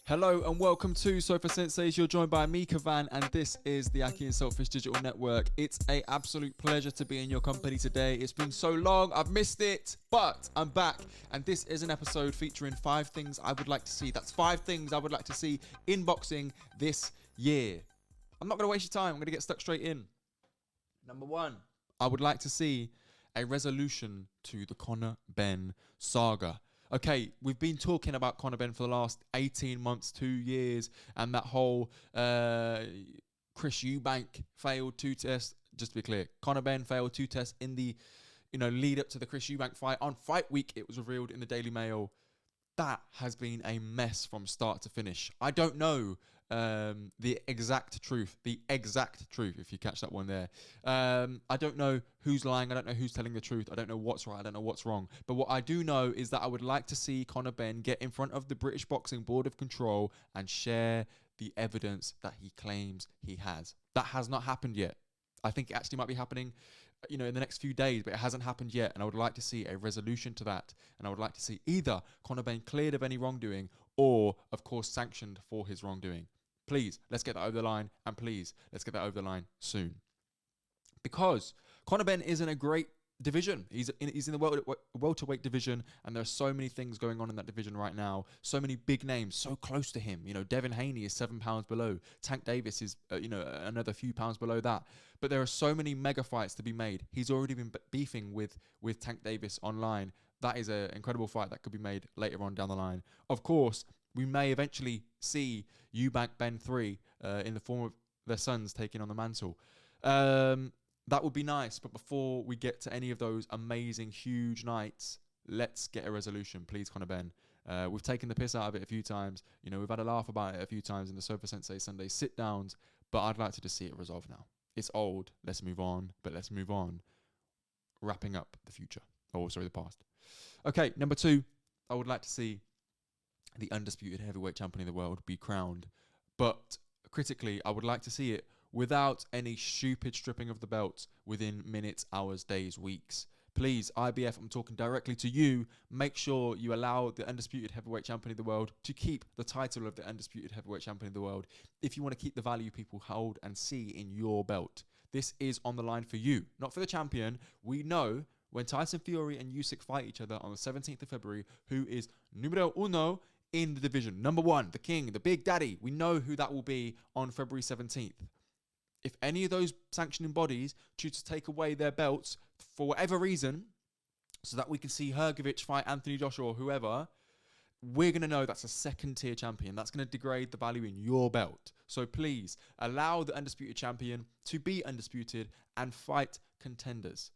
Hello and welcome to Sofa Sensei's. You're joined by me, Kavan, and this is the akhi&saltfish Digital Network. It's an absolute pleasure to be in your company today. It's been so long, I've missed it, but I'm back. And this is an episode featuring 5 things I would like to see. That's 5 things I would like to see in boxing this year. I'm not going to waste your time. I'm going to get stuck straight in. Number 1, I would like to see a resolution to the Conor Benn saga. Okay, we've been talking about Conor Benn for the last 18 months, 2 years, and that whole Chris Eubank failed 2 tests. Just to be clear, Conor Benn failed 2 tests in the lead up to the Chris Eubank fight. On fight week, it was revealed in the Daily Mail. That has been a mess from start to finish. I don't know the exact truth, if you catch that one there. I don't know who's lying. I don't know who's telling the truth. I don't know what's right. I don't know what's wrong. But what I do know is that I would like to see Conor Benn get in front of the British Boxing Board of Control and share the evidence that he claims he has. That has not happened yet. I think it actually might be happening, in the next few days, but it hasn't happened yet. And I would like to see a resolution to that. And I would like to see either Conor Benn cleared of any wrongdoing or, of course, sanctioned for his wrongdoing. Please, let's get that over the line. And please, let's get that over the line soon. Because Conor Benn is in a great division. He's in the welterweight division, and there are so many things going on in that division right now. So many big names so close to him. Devin Haney is 7 pounds below. Tank Davis is another few pounds below that. But there are so many mega fights to be made. He's already been beefing with Tank Davis online. That is an incredible fight that could be made later on down the line. Of course, we may eventually see Eubank Benn 3 in the form of their sons taking on the mantle. That would be nice, but before we get to any of those amazing, huge nights, let's get a resolution, please, Conor Benn. We've taken the piss out of it a few times. We've had a laugh about it a few times in the Sofa Sensei Sunday sit-downs, but I'd like to just see it resolved now. It's old. Let's move on, but let's move on. Wrapping up the future. The past. Okay, number 2, I would like to see the undisputed heavyweight champion of the world be crowned, but critically, I would like to see it without any stupid stripping of the belts within minutes, hours, days, weeks. Please, IBF, I'm talking directly to you. Make sure you allow the undisputed heavyweight champion of the world to keep the title of the undisputed heavyweight champion of the world if you want to keep the value people hold and see in your belt. This is on the line for you, not for the champion. We know when Tyson Fury and Usyk fight each other on the 17th of February, who is numero uno in the division. Number 1, the king, the big daddy. We know who that will be on February 17th. If any of those sanctioning bodies choose to take away their belts for whatever reason, so that we can see Hrgović fight Anthony Joshua or whoever, we're going to know that's a second-tier champion. That's going to degrade the value in your belt. So please, allow the undisputed champion to be undisputed and fight contenders.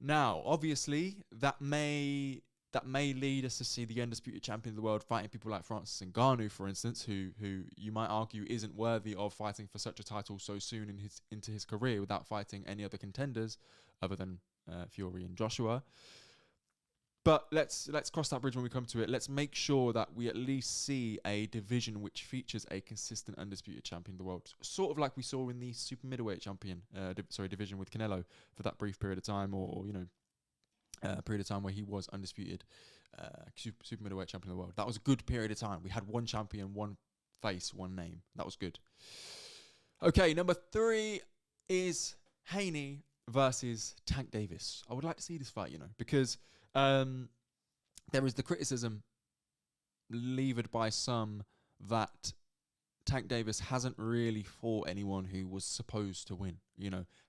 Now, obviously, that may lead us to see the undisputed champion of the world fighting people like Francis Ngannou, for instance, who you might argue isn't worthy of fighting for such a title so soon into his career without fighting any other contenders other than Fury and Joshua. But let's cross that bridge when we come to it. Let's make sure that we at least see a division which features a consistent undisputed champion of the world, sort of like we saw in the super middleweight champion division with Canelo for that brief period of time, or a period of time where he was undisputed super middleweight champion of the world. That was a good period of time. We had one champion, one face, one name. That was good. Okay, number 3 is Haney versus Tank Davis. I would like to see this fight, because there is the criticism levered by some that Tank Davis hasn't really fought anyone who was supposed to win,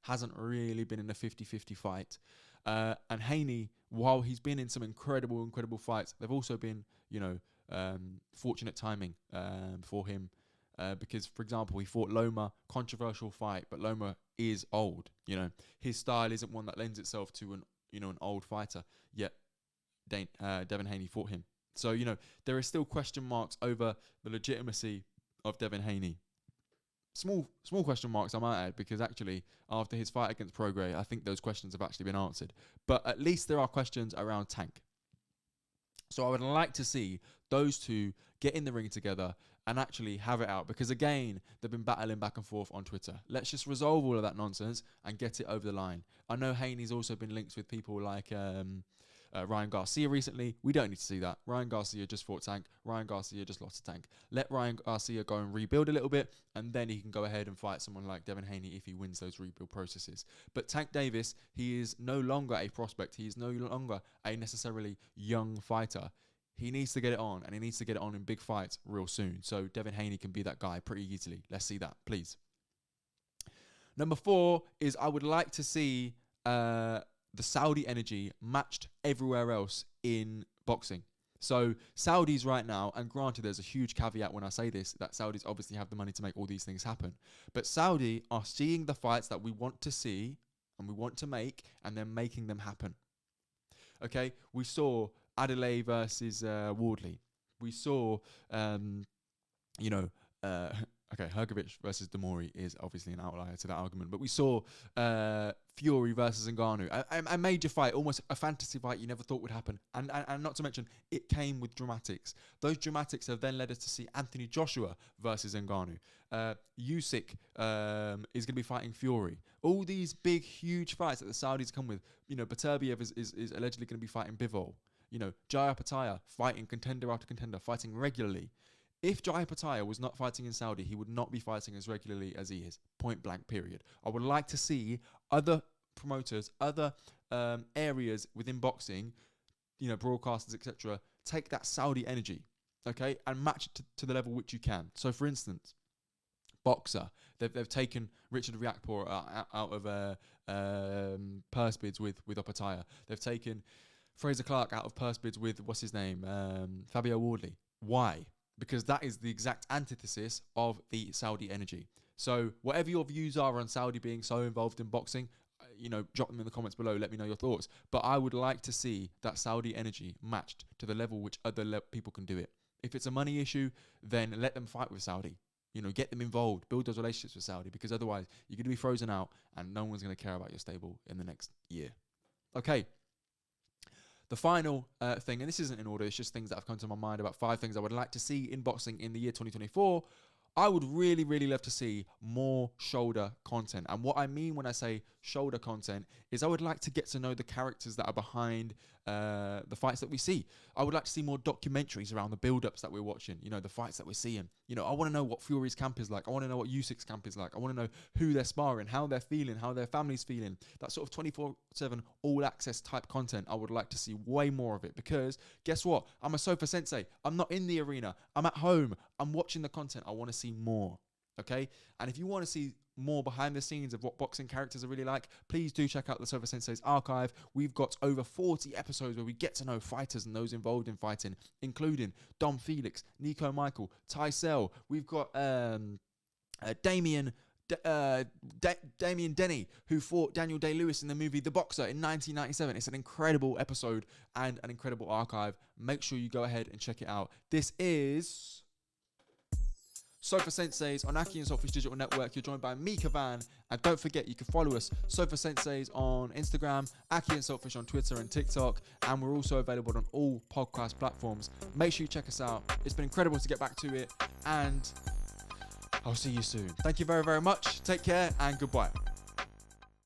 hasn't really been in a 50-50 fight. And Haney, while he's been in some incredible fights, they've also been, fortunate timing for him. Because, for example, he fought Loma, controversial fight, but Loma is old. His style isn't one that lends itself to an old fighter. Yet Devin Haney fought him. So, there are still question marks over the legitimacy of Devin Haney. Small question marks, I might add, because actually, after his fight against Prograis, I think those questions have actually been answered. But at least there are questions around Tank. So I would like to see those two get in the ring together and actually have it out. Because again, they've been battling back and forth on Twitter. Let's just resolve all of that nonsense and get it over the line. I know Haney's also been linked with people like Ryan Garcia recently. We don't need to see that. Ryan Garcia just fought Tank. Ryan Garcia just lost to Tank. Let Ryan Garcia go and rebuild a little bit, and then he can go ahead and fight someone like Devin Haney if he wins those rebuild processes. But Tank Davis, he is no longer a prospect. He is no longer a necessarily young fighter. He needs to get it on, and he needs to get it on in big fights real soon. So Devin Haney can be that guy pretty easily. Let's see that, please. Number 4 is I would like to see the Saudi energy matched everywhere else in boxing. So Saudis right now, and granted there's a huge caveat when I say this, that Saudis obviously have the money to make all these things happen. But Saudi are seeing the fights that we want to see and we want to make, and they're making them happen. Okay, we saw Adelaide versus Wardley. We saw, okay, Hrgovic versus Demori is obviously an outlier to that argument, but we saw Fury versus Ngannou, a major fight, almost a fantasy fight you never thought would happen, and not to mention it came with dramatics. Those dramatics have then led us to see Anthony Joshua versus Ngannou. Usyk is going to be fighting Fury. All these big, huge fights that the Saudis come with. Beterbiev is allegedly going to be fighting Bivol. Jaya Pataya fighting contender after contender, fighting regularly. If Jaya Pataya was not fighting in Saudi, he would not be fighting as regularly as he is. Point blank, period. I would like to see other promoters, other areas within boxing, broadcasters, etc., take that Saudi energy, okay, and match it to the level which you can. So, for instance, Boxer, they've taken Richard Riakporhe out of purse bids with Opataya. They've taken Fraser Clark out of purse bids with, what's his name, Fabio Wardley. Why? Because that is the exact antithesis of the Saudi energy. So whatever your views are on Saudi being so involved in boxing, drop them in the comments below. Let me know your thoughts. But I would like to see that Saudi energy matched to the level which other people can do it. If it's a money issue, then let them fight with Saudi. Get them involved, build those relationships with Saudi, because otherwise you're going to be frozen out and no one's going to care about your stable in the next year. Okay. The final thing, and this isn't in order, it's just things that have come to my mind about 5 things I would like to see in boxing in the year 2024. I would really, really love to see more shoulder content. And what I mean when I say shoulder content is I would like to get to know the characters that are behind the fights that we see. I would like to see more documentaries around the build-ups that we're watching, the fights that we're seeing. I want to know what Fury's camp is like. I want to know what Usyk's camp is like. I want to know who they're sparring, how they're feeling, how their family's feeling. That sort of 24/7 all-access type content, I would like to see way more of it, because guess what? I'm a sofa sensei. I'm not in the arena. I'm at home. I'm watching the content. I want to see more. Okay? And if you want to see more behind the scenes of what boxing characters are really like, please do check out the Sofa Sensei's archive. We've got over 40 episodes where we get to know fighters and those involved in fighting, including Dom Felix, Nico Michael, Tysell. We've got Damien Denny, who fought Daniel Day-Lewis in the movie The Boxer in 1997. It's an incredible episode and an incredible archive. Make sure you go ahead and check it out. This is Sofa Sensei's on akhi&saltfish Digital Network. You're joined by me, Kavan, and don't forget you can follow us, Sofa Sensei's on Instagram, akhi&saltfish on Twitter and TikTok, and we're also available on all podcast platforms. Make sure you check us out. It's been incredible to get back to it, and I'll see you soon. Thank you very, very much. Take care and goodbye.